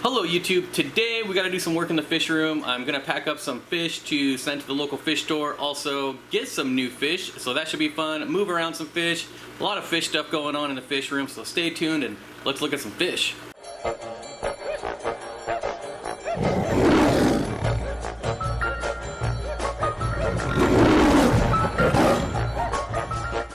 Hello YouTube, today we got to do some work in the fish room. I'm going to pack up some fish to send to the local fish store, also get some new fish, so that should be fun. Move around some fish, a lot of fish stuff going on in the fish room, so stay tuned and let's look at some fish.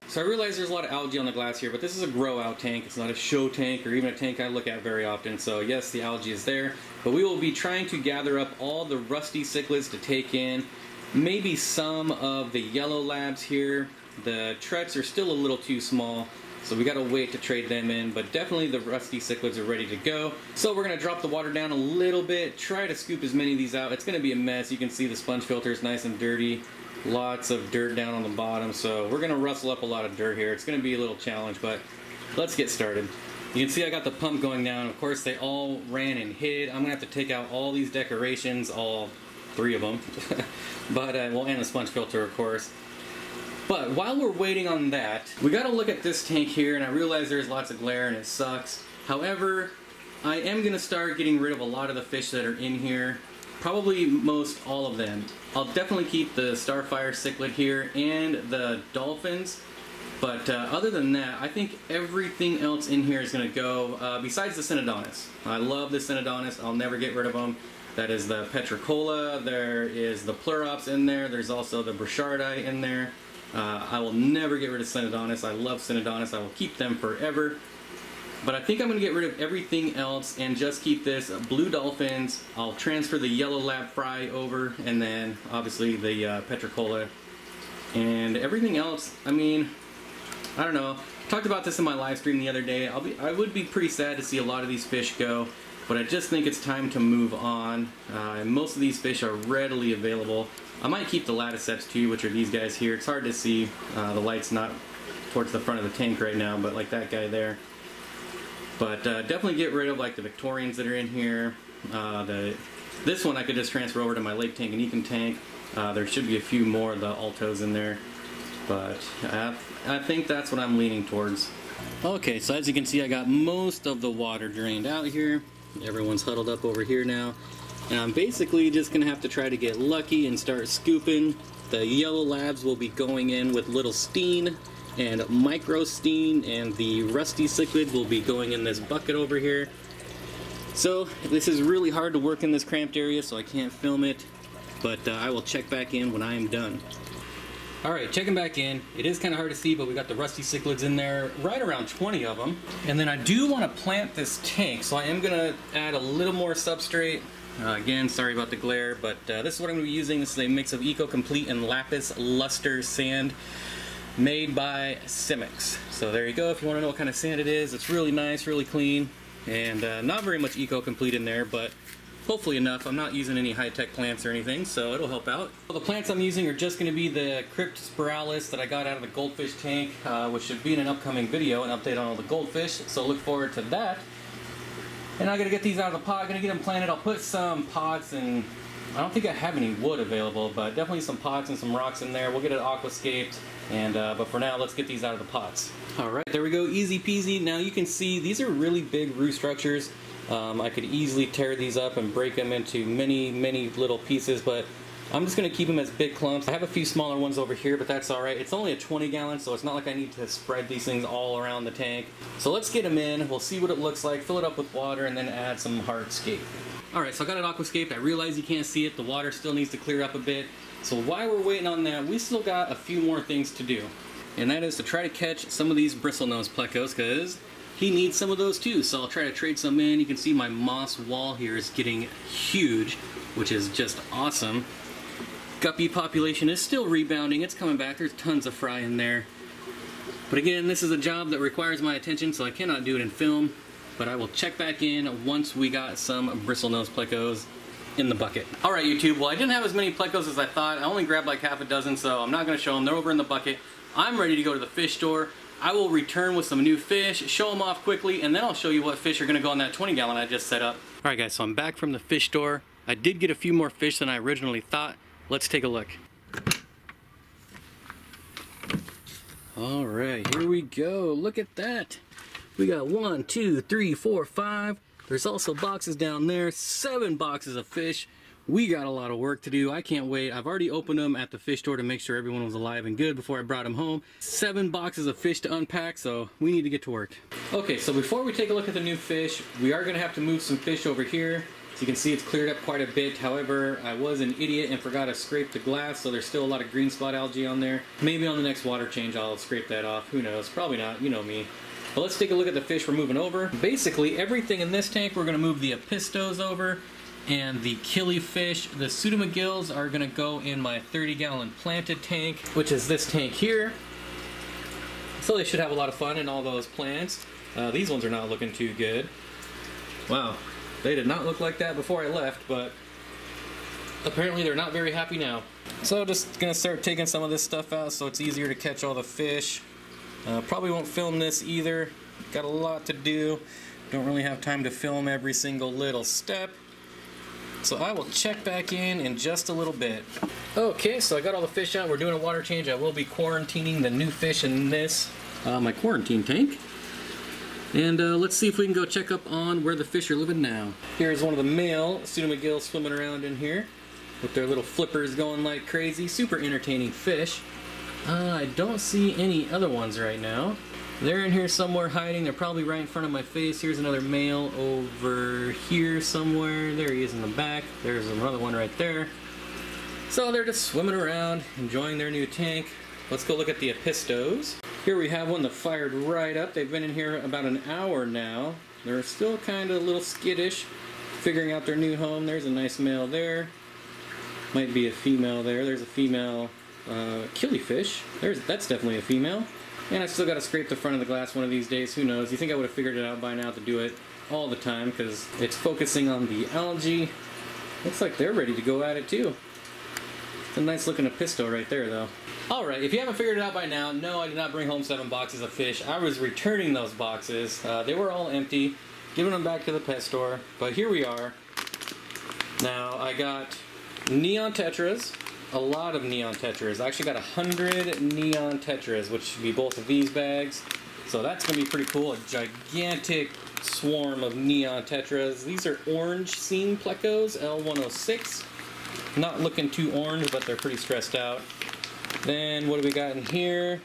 So I realize there's a lot of algae on the glass here, but this is a grow out tank. It's not a show tank or even a tank I look at very often. So yes, the algae is there, but we will be trying to gather up all the rusty cichlids to take in. Maybe some of the yellow labs here. The treks are still a little too small, so we gotta wait to trade them in, but definitely the rusty cichlids are ready to go. So we're gonna drop the water down a little bit, try to scoop as many of these out. It's gonna be a mess. You can see the sponge filter is nice and dirty. Lots of dirt down on the bottom, so we're gonna rustle up a lot of dirt here. It's gonna be a little challenge, but let's get started. You can see I got the pump going down. Of course, they all ran and hid. I'm gonna have to take out all these decorations, all 3 of them, but well, and the sponge filter, of course. But while we're waiting on that, we gotta look at this tank here, and I realize there's lots of glare and it sucks. However, I am gonna start getting rid of a lot of the fish that are in here. Probably most all of them. I'll definitely keep the starfire cichlid here and the dolphins, but other than that, I think everything else in here is going to go, besides the Cynodontis. I love the Cynodontis, I'll never get rid of them. That is the Petricola, there is the Pleurops in there, there's also the Burchardi in there. I will never get rid of Cynodontis, I love Cynodontis, I will keep them forever. But I think I'm going to get rid of everything else and just keep this blue dolphins. I'll transfer the yellow lab fry over, and then obviously the Petricola. And everything else, I mean, I don't know. I talked about this in my live stream the other day. I would be pretty sad to see a lot of these fish go, but I just think it's time to move on. And most of these fish are readily available. I might keep the Laticeps too, which are these guys here. It's hard to see. The light's not towards the front of the tank right now, but like that guy there. But definitely get rid of like the Victorians that are in here. This one I could just transfer over to my Lake Tanganyika tank. There should be a few more of the Altos in there. But I think that's what I'm leaning towards. Okay, so as you can see, I got most of the water drained out here. Everyone's huddled up over here now. And I'm basically just going to have to try to get lucky and start scooping. The yellow labs will be going in with little Steen and micro Steen, and the rusty cichlid will be going in this bucket over here. So this is really hard to work in this cramped area, so I can't film it, but I will check back in when I am done. Alright, checking back in. It is kind of hard to see, but we got the rusty cichlids in there, right around 20 of them. And then I do want to plant this tank, so I am going to add a little more substrate. Again, sorry about the glare, but this is what I'm going to be using. This is a mix of Eco Complete and Lapis Luster sand, made by Simix. So there you go, if you want to know what kind of sand it is. It's really nice, really clean, and not very much Eco Complete in there, but hopefully enough. I'm not using any high-tech plants or anything, so it'll help out. Well, the plants I'm using are just going to be the Cryptospiralis that I got out of the goldfish tank, which should be in an upcoming video, an update on all the goldfish, so look forward to that. And I got to get these out of the pot, going to get them planted. I'll put some pots and I don't think I have any wood available, but definitely some pots and some rocks in there. We'll get it aquascaped, and but for now, let's get these out of the pots. Alright, there we go, easy peasy. Now you can see these are really big root structures. I could easily tear these up and break them into many little pieces, but I'm just going to keep them as big clumps. I have a few smaller ones over here, but that's alright. It's only a 20 gallon, so it's not like I need to spread these things all around the tank. So let's get them in, we'll see what it looks like, fill it up with water, and then add some hardscape. Alright, so I got it aquascaped. I realize you can't see it. The water still needs to clear up a bit. So while we're waiting on that, we still got a few more things to do. And that is to try to catch some of these bristlenose plecos, because he needs some of those too. So I'll try to trade some in. You can see my moss wall here is getting huge, which is just awesome. Guppy population is still rebounding. It's coming back. There's tons of fry in there. But again, this is a job that requires my attention, so I cannot do it in film. But I will check back in once we got some bristlenose plecos in the bucket. Alright YouTube, well I didn't have as many plecos as I thought. I only grabbed like half a dozen, so I'm not going to show them. They're over in the bucket. I'm ready to go to the fish store. I will return with some new fish, show them off quickly, and then I'll show you what fish are going to go on that 20 gallon I just set up. Alright guys, so I'm back from the fish store. I did get a few more fish than I originally thought. Let's take a look. Alright, here we go. Look at that. We got 1, 2, 3, 4, 5, There's also boxes down there, 7 boxes of fish. We got a lot of work to do. I can't wait. I've already opened them at the fish store to make sure everyone was alive and good before I brought them home. 7 boxes of fish to unpack, so we need to get to work. Okay, so before we take a look at the new fish, we are going to have to move some fish over here. So you can see it's cleared up quite a bit. However, I was an idiot and forgot to scrape the glass, so there's still a lot of green spot algae on there. Maybe on the next water change I'll scrape that off. Who knows? Probably not. You know me. But let's take a look at the fish we're moving over. Basically, everything in this tank, we're going to move the apistos over. And the killifish, the pseudomagills, are going to go in my 30-gallon planted tank, which is this tank here. So they should have a lot of fun in all those plants. These ones are not looking too good. Wow, they did not look like that before I left, but apparently they're not very happy now. So just going to start taking some of this stuff out so it's easier to catch all the fish. Probably won't film this either. Got a lot to do. Don't really have time to film every single little step. So I will check back in just a little bit. Okay, so I got all the fish out. We're doing a water change. I will be quarantining the new fish in this, my quarantine tank. And let's see if we can go check up on where the fish are living now. Here's one of the male pseudomagills swimming around in here with their little flippers going like crazy. Super entertaining fish. I don't see any other ones right now. They're in here somewhere hiding. They're probably right in front of my face. Here's another male over here somewhere. There he is in the back. There's another one right there. So they're just swimming around, enjoying their new tank. Let's go look at the apistos. Here we have one that fired right up. They've been in here about an hour now. They're still kind of a little skittish, figuring out their new home. There's a nice male there. Might be a female there. There's a female killifish. That's definitely a female. And I still got to scrape the front of the glass one of these days. Who knows? You think I would have figured it out by now to do it all the time because it's focusing on the algae. Looks like they're ready to go at it too. It's a nice looking apisto right there though. Alright, if you haven't figured it out by now, no, I did not bring home 7 boxes of fish. I was returning those boxes. They were all empty, giving them back to the pet store. But here we are. Now, I got neon tetras. A lot of neon tetras. I actually got 100 neon tetras, which should be both of these bags. So that's going to be pretty cool. A gigantic swarm of neon tetras. These are orange seam plecos, L106. Not looking too orange, but they're pretty stressed out. Then what do we got in here?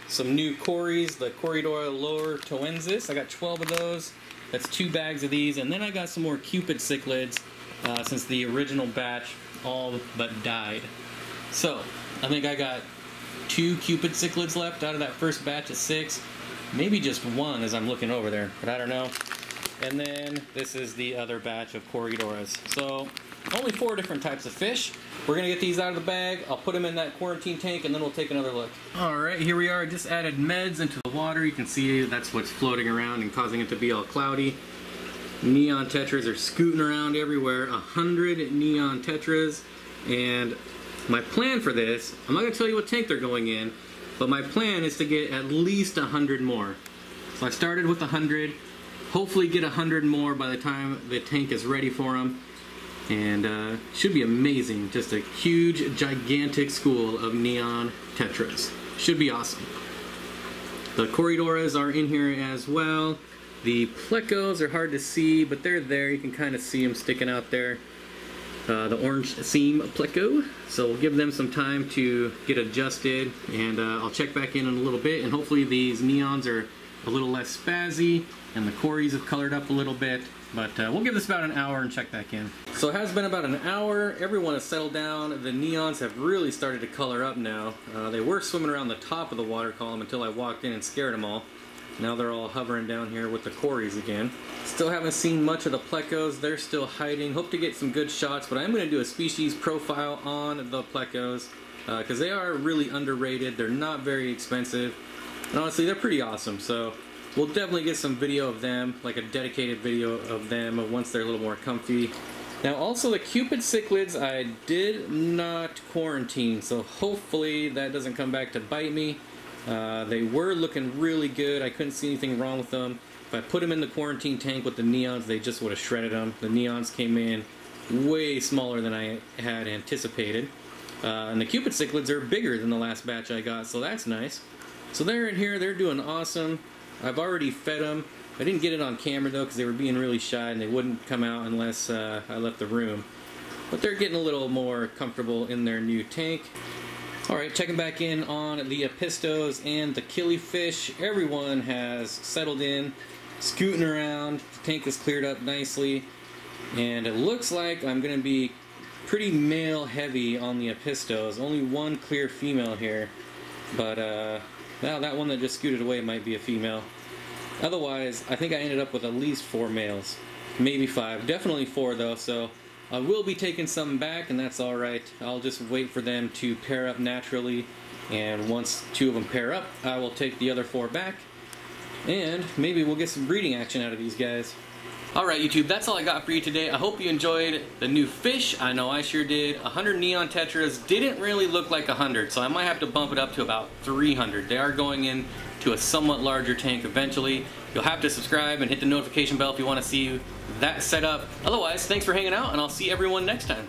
Some new Corys, the Corydoras lower toensis. I got 12 of those. That's 2 bags of these. And then I got some more Cupid Cichlids since the original batch all but died. So, I think I got 2 Cupid Cichlids left out of that first batch of 6. Maybe just 1 as I'm looking over there, but I don't know. And then this is the other batch of Corydoras. So, only 4 different types of fish. We're going to get these out of the bag. I'll put them in that quarantine tank and then we'll take another look. Alright, here we are. I just added meds into the water. You can see that's what's floating around and causing it to be all cloudy. Neon tetras are scooting around everywhere. 100 neon tetras. And my plan for this, I'm not going to tell you what tank they're going in, but my plan is to get at least 100 more. So I started with 100, hopefully get 100 more by the time the tank is ready for them. And should be amazing. Just a huge, gigantic school of neon tetras. Should be awesome. The Corydoras are in here as well. The plecos are hard to see, but they're there. You can kind of see them sticking out there. The orange seam pleco. So we'll give them some time to get adjusted, and I'll check back in a little bit, and hopefully these neons are a little less spazzy, and the Corys have colored up a little bit. But we'll give this about an hour and check back in. So it has been about an hour. Everyone has settled down. The neons have really started to color up now. They were swimming around the top of the water column until I walked in and scared them all. Now they're all hovering down here with the Corys again. Still haven't seen much of the plecos. They're still hiding. Hope to get some good shots, but I'm going to do a species profile on the plecos because they are really underrated. They're not very expensive. And honestly, they're pretty awesome. So we'll definitely get some video of them, like a dedicated video of them once they're a little more comfy. Now also the Cupid Cichlids I did not quarantine, so hopefully that doesn't come back to bite me. They were looking really good. I couldn't see anything wrong with them. If I put them in the quarantine tank with the neons, they just would have shredded them. The neons came in way smaller than I had anticipated. And the Cupid Cichlids are bigger than the last batch I got, so that's nice. So they're in here, they're doing awesome. I've already fed them. I didn't get it on camera though because they were being really shy and they wouldn't come out unless I left the room. But they're getting a little more comfortable in their new tank. Alright, checking back in on the Apistos and the killifish. Everyone has settled in, scooting around. The tank is cleared up nicely. And it looks like I'm going to be pretty male heavy on the Apistos. Only one clear female here. But now that one that just scooted away might be a female. Otherwise, I think I ended up with at least 4 males. Maybe 5. Definitely 4 though, so I will be taking some back, and that's alright. I'll just wait for them to pair up naturally, and once 2 of them pair up, I will take the other 4 back, and maybe we'll get some breeding action out of these guys. Alright YouTube, that's all I got for you today. I hope you enjoyed the new fish. I know I sure did. 100 neon tetras didn't really look like 100, so I might have to bump it up to about 300. They are going in to a somewhat larger tank eventually. You'll have to subscribe and hit the notification bell if you want to see that set up. Otherwise, thanks for hanging out, and I'll see everyone next time.